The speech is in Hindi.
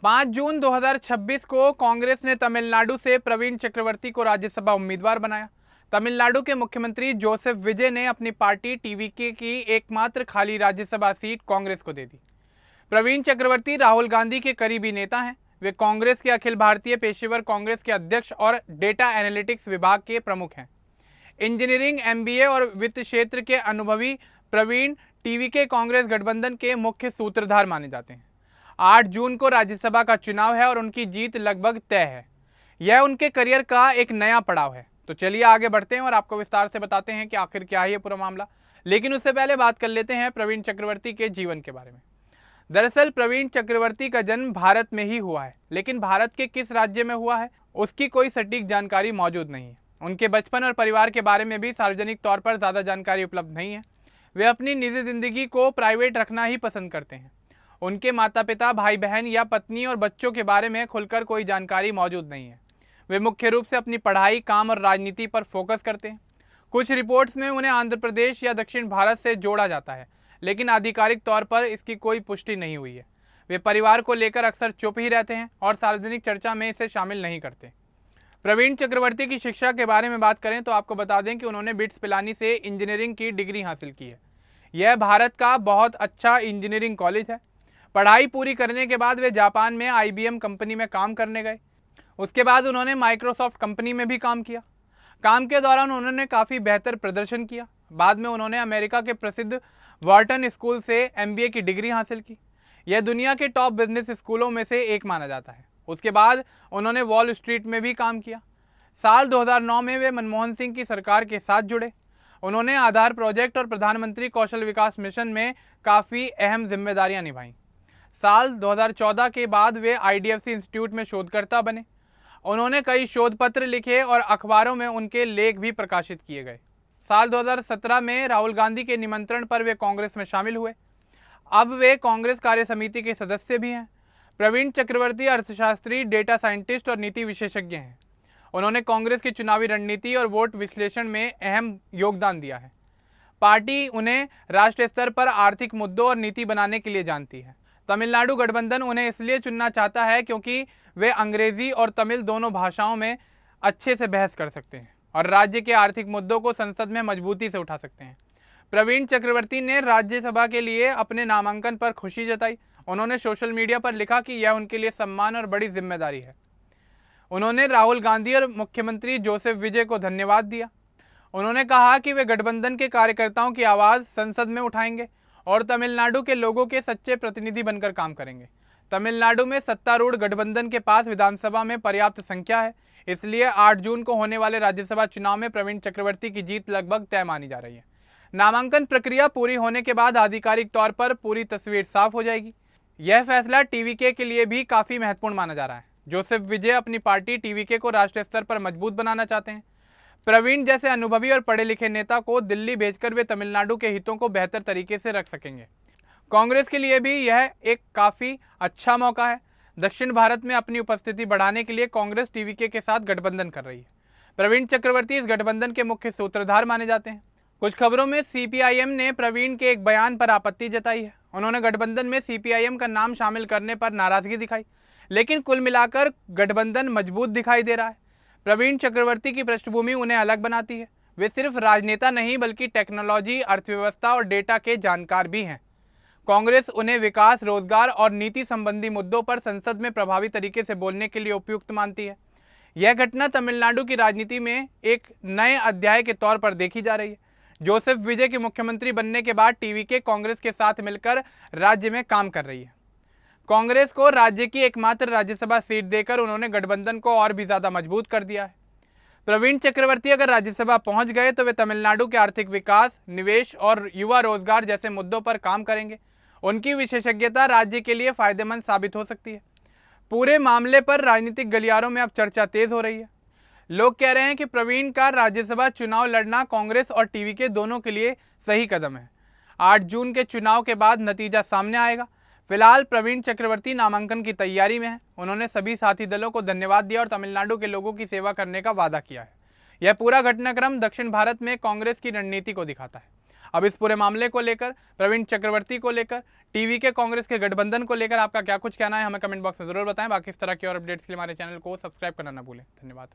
5 जून 2026 को कांग्रेस ने तमिलनाडु से प्रवीण चक्रवर्ती को राज्यसभा उम्मीदवार बनाया। तमिलनाडु के मुख्यमंत्री जोसेफ विजय ने अपनी पार्टी टीवीके की एकमात्र खाली राज्यसभा सीट कांग्रेस को दे दी। प्रवीण चक्रवर्ती राहुल गांधी के करीबी नेता हैं। वे कांग्रेस के अखिल भारतीय पेशेवर कांग्रेस के अध्यक्ष और डेटा एनालिटिक्स विभाग के प्रमुख हैं। इंजीनियरिंग, एमबीए और वित्त क्षेत्र के अनुभवी प्रवीण टीवीके कांग्रेस गठबंधन के मुख्य सूत्रधार माने जाते हैं। 8 जून को राज्यसभा का चुनाव है और उनकी जीत लगभग तय है। यह उनके करियर का एक नया पड़ाव है। तो चलिए आगे बढ़ते हैं और आपको विस्तार से बताते हैं कि आखिर क्या है ये पूरा मामला। लेकिन उससे पहले बात कर लेते हैं प्रवीण चक्रवर्ती के जीवन के बारे में। दरअसल प्रवीण चक्रवर्ती का जन्म भारत में ही हुआ है, लेकिन भारत के किस राज्य में हुआ है उसकी कोई सटीक जानकारी मौजूद नहीं है। उनके बचपन और परिवार के बारे में भी सार्वजनिक तौर पर ज़्यादा जानकारी उपलब्ध नहीं है। वे अपनी निजी जिंदगी को प्राइवेट रखना ही पसंद करते हैं। उनके माता पिता, भाई बहन या पत्नी और बच्चों के बारे में खुलकर कोई जानकारी मौजूद नहीं है। वे मुख्य रूप से अपनी पढ़ाई, काम और राजनीति पर फोकस करते हैं। कुछ रिपोर्ट्स में उन्हें आंध्र प्रदेश या दक्षिण भारत से जोड़ा जाता है, लेकिन आधिकारिक तौर पर इसकी कोई पुष्टि नहीं हुई है। वे परिवार को लेकर अक्सर चुप ही रहते हैं और सार्वजनिक चर्चा में इसे शामिल नहीं करते। प्रवीण चक्रवर्ती की शिक्षा के बारे में बात करें तो आपको बता दें कि उन्होंने बिट्स पिलानी से इंजीनियरिंग की डिग्री हासिल की है। यह भारत का बहुत अच्छा इंजीनियरिंग कॉलेज है। पढ़ाई पूरी करने के बाद वे जापान में IBM कंपनी में काम करने गए। उसके बाद उन्होंने माइक्रोसॉफ्ट कंपनी में भी काम किया। काम के दौरान उन्होंने काफ़ी बेहतर प्रदर्शन किया। बाद में उन्होंने अमेरिका के प्रसिद्ध वार्टन स्कूल से MBA की डिग्री हासिल की। यह दुनिया के टॉप बिजनेस स्कूलों में से एक माना जाता है। उसके बाद उन्होंने वॉल स्ट्रीट में भी काम किया। साल 2009 में वे मनमोहन सिंह की सरकार के साथ जुड़े। उन्होंने आधार प्रोजेक्ट और प्रधानमंत्री कौशल विकास मिशन में काफ़ी अहम जिम्मेदारियां निभाईं। साल 2014 के बाद वे IDFC इंस्टीट्यूट में शोधकर्ता बने। उन्होंने कई शोध पत्र लिखे और अखबारों में उनके लेख भी प्रकाशित किए गए। साल 2017 में राहुल गांधी के निमंत्रण पर वे कांग्रेस में शामिल हुए। अब वे कांग्रेस कार्य समिति के सदस्य भी हैं। प्रवीण चक्रवर्ती अर्थशास्त्री, डेटा साइंटिस्ट और नीति विशेषज्ञ हैं। उन्होंने कांग्रेस की चुनावी रणनीति और वोट विश्लेषण में अहम योगदान दिया है। पार्टी उन्हें राष्ट्रीय स्तर पर आर्थिक मुद्दों और नीति बनाने के लिए जानती है। तमिलनाडु गठबंधन उन्हें इसलिए चुनना चाहता है क्योंकि वे अंग्रेजी और तमिल दोनों भाषाओं में अच्छे से बहस कर सकते हैं और राज्य के आर्थिक मुद्दों को संसद में मजबूती से उठा सकते हैं। प्रवीण चक्रवर्ती ने राज्यसभा के लिए अपने नामांकन पर खुशी जताई। उन्होंने सोशल मीडिया पर लिखा कि यह उनके लिए सम्मान और बड़ी जिम्मेदारी है। उन्होंने राहुल गांधी और मुख्यमंत्री जोसेफ विजय को धन्यवाद दिया। उन्होंने कहा कि वे गठबंधन के कार्यकर्ताओं की आवाज़ संसद में उठाएंगे और तमिलनाडु के लोगों के सच्चे प्रतिनिधि बनकर काम करेंगे। तमिलनाडु में सत्तारूढ़ गठबंधन के पास विधानसभा में पर्याप्त संख्या है, इसलिए 8 जून को होने वाले राज्यसभा चुनाव में प्रवीण चक्रवर्ती की जीत लगभग तय मानी जा रही है। नामांकन प्रक्रिया पूरी होने के बाद आधिकारिक तौर पर पूरी तस्वीर साफ हो जाएगी। यह फैसला टीवीके के लिए भी काफ़ी महत्वपूर्ण माना जा रहा है। जोसेफ विजय अपनी पार्टी टीवीके को राष्ट्रीय स्तर पर मजबूत बनाना चाहते हैं। प्रवीण जैसे अनुभवी और पढ़े लिखे नेता को दिल्ली भेजकर वे तमिलनाडु के हितों को बेहतर तरीके से रख सकेंगे। कांग्रेस के लिए भी यह एक काफ़ी अच्छा मौका है। दक्षिण भारत में अपनी उपस्थिति बढ़ाने के लिए कांग्रेस टीवीके के साथ गठबंधन कर रही है। प्रवीण चक्रवर्ती इस गठबंधन के मुख्य सूत्रधार माने जाते हैं। कुछ खबरों में CPIM ने प्रवीण के एक बयान पर आपत्ति जताई है। उन्होंने गठबंधन में CPIM का नाम शामिल करने पर नाराजगी दिखाई, लेकिन कुल मिलाकर गठबंधन मजबूत दिखाई दे रहा है। प्रवीण चक्रवर्ती की पृष्ठभूमि उन्हें अलग बनाती है। वे सिर्फ राजनेता नहीं बल्कि टेक्नोलॉजी, अर्थव्यवस्था और डेटा के जानकार भी हैं। कांग्रेस उन्हें विकास, रोजगार और नीति संबंधी मुद्दों पर संसद में प्रभावी तरीके से बोलने के लिए उपयुक्त मानती है। यह घटना तमिलनाडु की राजनीति में एक नए अध्याय के तौर पर देखी जा रही है। जोसेफ विजय के मुख्यमंत्री बनने के बाद टीवीके कांग्रेस के साथ मिलकर राज्य में काम कर रही है। कांग्रेस को राज्य की एकमात्र राज्यसभा सीट देकर उन्होंने गठबंधन को और भी ज़्यादा मजबूत कर दिया है। प्रवीण चक्रवर्ती अगर राज्यसभा पहुंच गए तो वे तमिलनाडु के आर्थिक विकास, निवेश और युवा रोजगार जैसे मुद्दों पर काम करेंगे। उनकी विशेषज्ञता राज्य के लिए फायदेमंद साबित हो सकती है। पूरे मामले पर राजनीतिक गलियारों में अब चर्चा तेज हो रही है। लोग कह रहे हैं कि प्रवीण का राज्यसभा चुनाव लड़ना कांग्रेस और टीवीके दोनों के लिए सही कदम है। 8 जून के चुनाव के बाद नतीजा सामने आएगा। फिलहाल प्रवीण चक्रवर्ती नामांकन की तैयारी में है। उन्होंने सभी साथी दलों को धन्यवाद दिया और तमिलनाडु के लोगों की सेवा करने का वादा किया है। यह पूरा घटनाक्रम दक्षिण भारत में कांग्रेस की रणनीति को दिखाता है। अब इस पूरे मामले को लेकर, प्रवीण चक्रवर्ती को लेकर टीवी के कांग्रेस के गठबंधन को लेकर आपका क्या कुछ कहना है, हमें कमेंट बॉक्स में जरूर बताएं। बाकी इस तरह की और अपडेट्स के लिए हमारे चैनल को सब्सक्राइब करना ना भूलें। धन्यवाद।